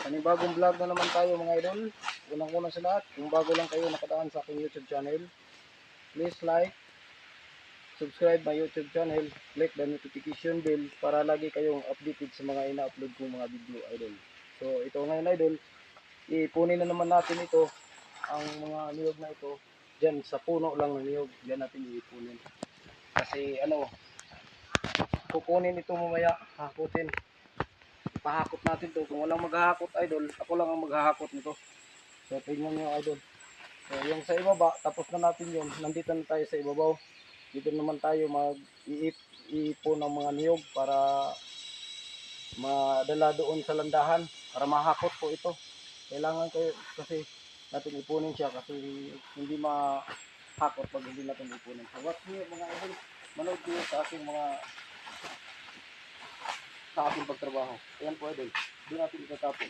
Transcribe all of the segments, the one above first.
Panibagong vlog na naman tayo mga idol. Unang-una sa lahat, kung bago lang kayo nakadaan sa aking YouTube channel, please like, subscribe my YouTube channel, click the notification bell para lagi kayong updated sa mga ina-upload kong mga video idol. So ito ngayon idol, ipunin na naman natin ito, ang mga niyog na ito, dyan sa puno lang ng niyog, dyan natin ipunin. Kasi kukunin ito mamaya, hakutin. Pahakot natin to. Kung walang maghahakot idol, ako lang ang maghahakot nito. So tingnan nyo idol. So yung sa ibaba, tapos na natin yun. Nandito na tayo sa ibabaw. Dito naman tayo mag-iipon ng mga niyog para madala doon sa landahan. Para mahakot po ito. Kailangan kayo kasi natin ipunin siya kasi hindi mahakot pag hindi natin ipunin. So watch nyo mga idol. Manood kayo sa aking sa ating pagtrabaho. Ayan po idol. Doon natin itatapon.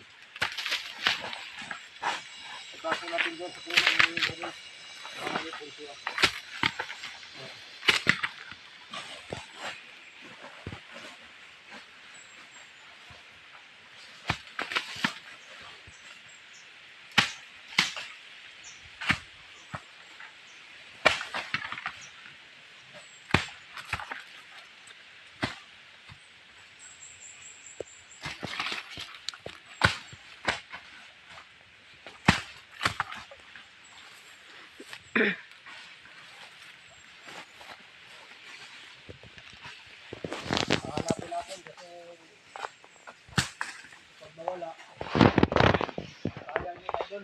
Itatapon natin doon sa puno ng niyog idol. Marami po siya. Hanapin natin kasi pag nawala sayang yun idol.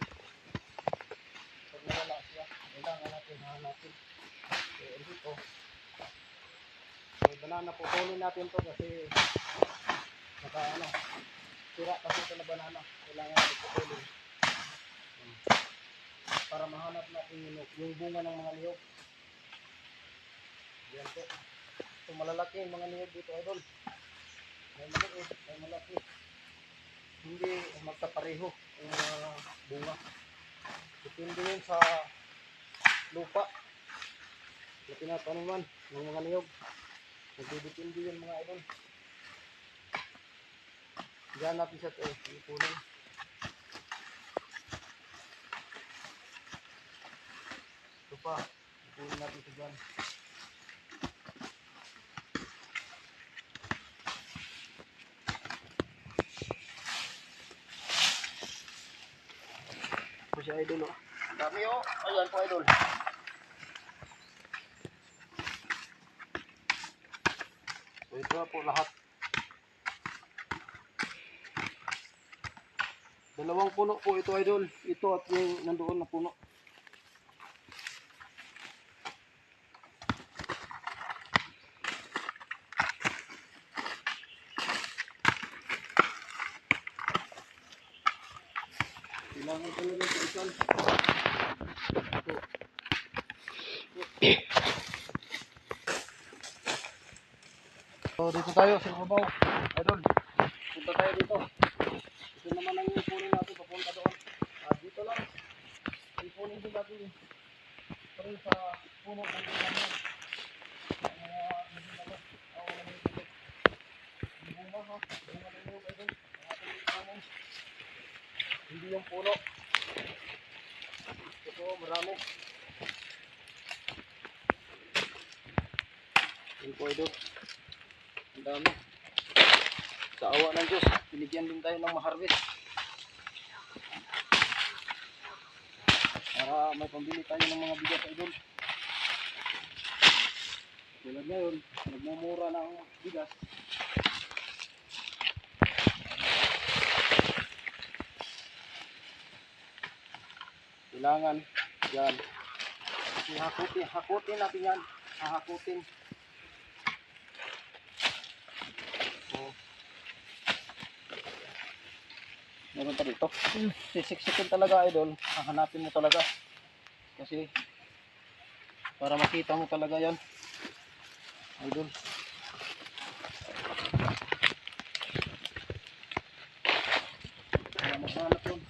Pag nawala siya kailangan natin hanapin. So dito may banana, putulin natin to kasi sira kasi ito na banana, kailangan natin putulin para mahanap natin yung bunga ng mga niyog. Yan po. So malalaki yung mga niyog dito idol. May maliit, may malaki. Hindi magkapareho yung mga bunga. Depende yun sa lupa na tinatanuman ng mga niyog. Nagdidepende yun mga idol. Diyan natin siya ipunin. Ito pa, ipunin natin siya dyan. Ito siya idol oh. Dami oh. Ayan po idol. So ito na po lahat. Dalawang puno po ito idol. Ito at yung nandoon na puno. Kailangan talaga sa isan. So dito tayo sa babaw. Idol. Punta tayo dito. Ito naman ang ipunin natin papunta doon. Dito lang. Ipunin din natin rin sa puno ng ilan. Hindi yung puno. Ito marami. Yung po ito. Ang dami. Sa awa ng Diyos, binigyan din tayo ng ma-harvest. Para may pambili tayo ng mga bigas idol. Tulad ngayon, nagmumura na ang bigas. Kailangan yan. Hakutin natin yan. Hahakutin. So, meron pa dito. Sisiksikin talaga idol. Hahanapin mo talaga. Kasi para makita mo talaga yan. Idol. Wala maghanap yun.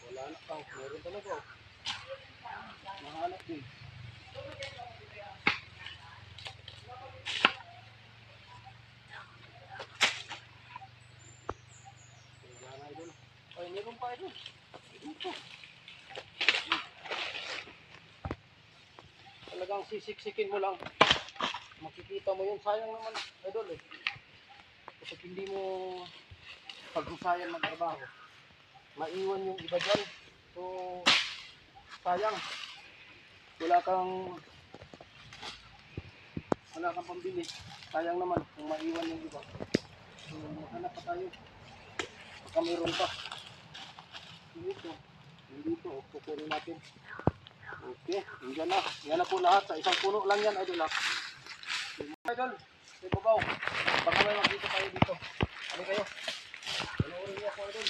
Wala na pa. Meron talaga. Mahanap din. Meron pa idol. Ito. Talagang sisiksikin mo lang. Makikita mo yun. Sayang naman idol eh. Kasi hindi mo paghusayan ng trabaho. Maiwan yung iba dyan. So, sayang. Wala kang pambili. Sayang naman kung maiwan yung iba. So, maghanap pa tayo. Baka mayroon pa. Dito, kukunin natin. Okay, yan na. Yan na po lahat. Sa isang puno lang yan, idol ha. Idol, sa babaw. Baka may makita tayo dito. Ano kayo? Panoorin niyo ako, idol.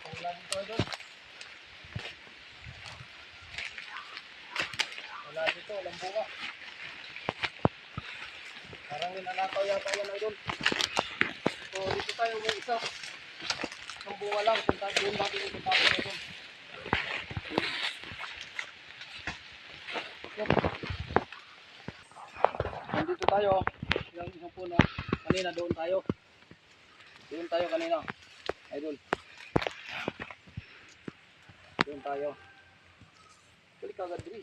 Wala dito, idol. Wala dito, walang bunga. Parang ninanakaw yata yan, idol. So, dito tayo may isa. Ang bunga lang. Kung doon natin ito tayo, idol. Nandito tayo. Yung isang puno. Kanina doon tayo. Doon tayo kanina. Idol. Doon tayo. Balik agad diri.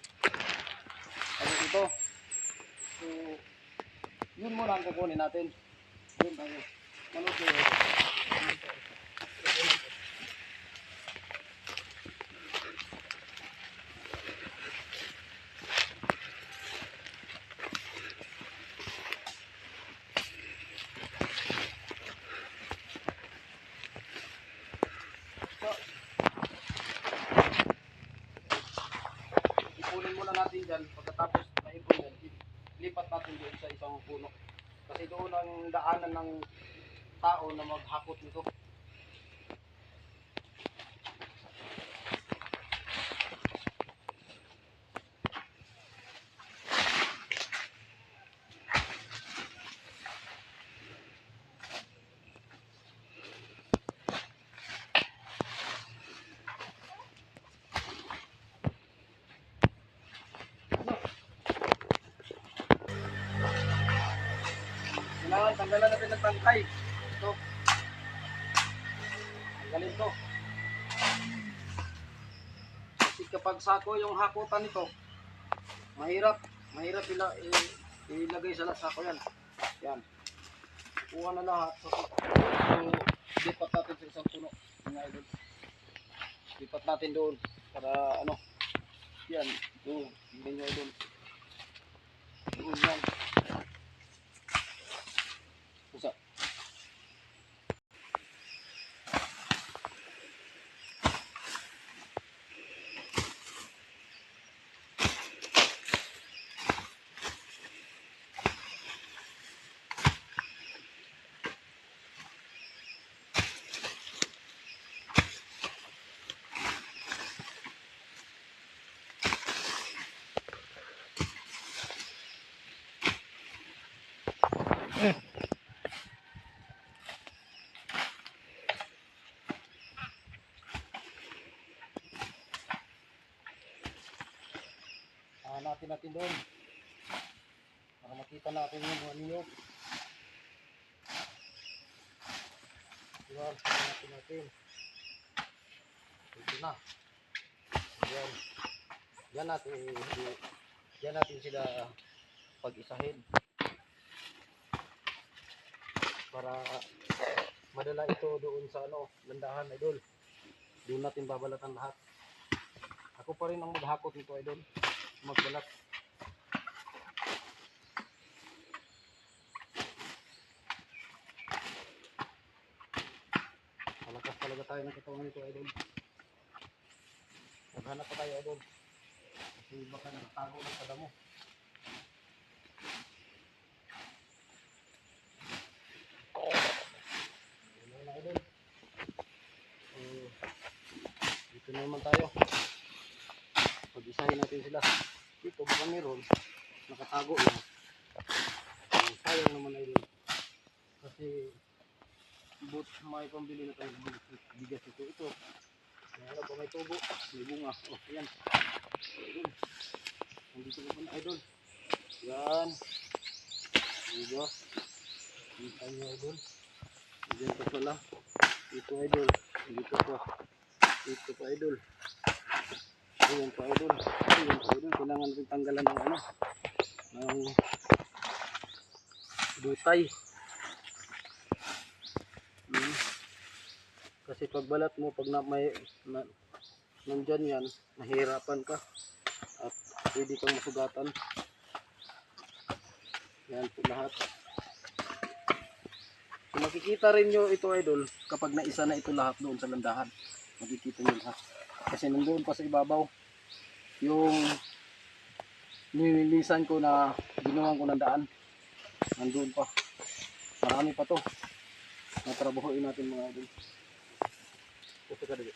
Ano ito? So, yun muna ang kukunin natin. Doon tayo. Ano ito? Ipunin muna natin dyan. Pagkatapos naipon dyan, lipat natin doon sa isang puno. Kasi doon ang daanan ng tao na maghakot nito. Kailangan tanggalan natin ng tangkay. Ito. Tanggalin to. Kasi kapag sako yung hakutan nito, mahirap ilagay sa sako yan. Yan. Kuha na lahat. So, lipat natin sa isang puno. Mga idol. Lipat natin doon para ano. Yan. Doon. Hindi nyo doon. Doon yan. Pusa. Natin doon para makita natin yung mga niyog. Yan, natin. Ito na. Yan. Yan natin sila pag-isahin para madala ito doon sa landahan, idol. Doon natin babalatan lahat. Ako pa rin ang maghakot nito, idol. Magbalat. Malakas talaga tayo ng katawan nito, idol. Maghanap pa tayo, idol. Kasi baka nakatago ng kadamo. Ano na, idol. Dito naman tayo. Pag-isahin natin sila. Dito baka meron. Nakatago lang. Sayang naman, idol. Kasi but may pambili na tayo bigas ito. Ito. Ano pa may tubo. May bunga. Oh, yan. Idol. Nandito ko pa na, idol. Ayan mga idol. Diyan pa pala. Dito idol. Dito pa. Dito pa idol. Ayan pa idol. Ayan pa idol. Kailangan rin tanggalan ng ano. Ng butay. Kasi pag balat mo, pag nandyan yan, mahirapan ka. At pwede kang masugatan. Yan po lahat. So, makikita rin nyo ito idol kapag naisa na ito lahat doon sa landahan. Makikita nyo lahat. Kasi nandoon pa sa ibabaw yung nililisan ko na ginawan ko ng daan. Nandoon pa. Marami pa to. Natrabahoin natin mga idol. Ito ka dali.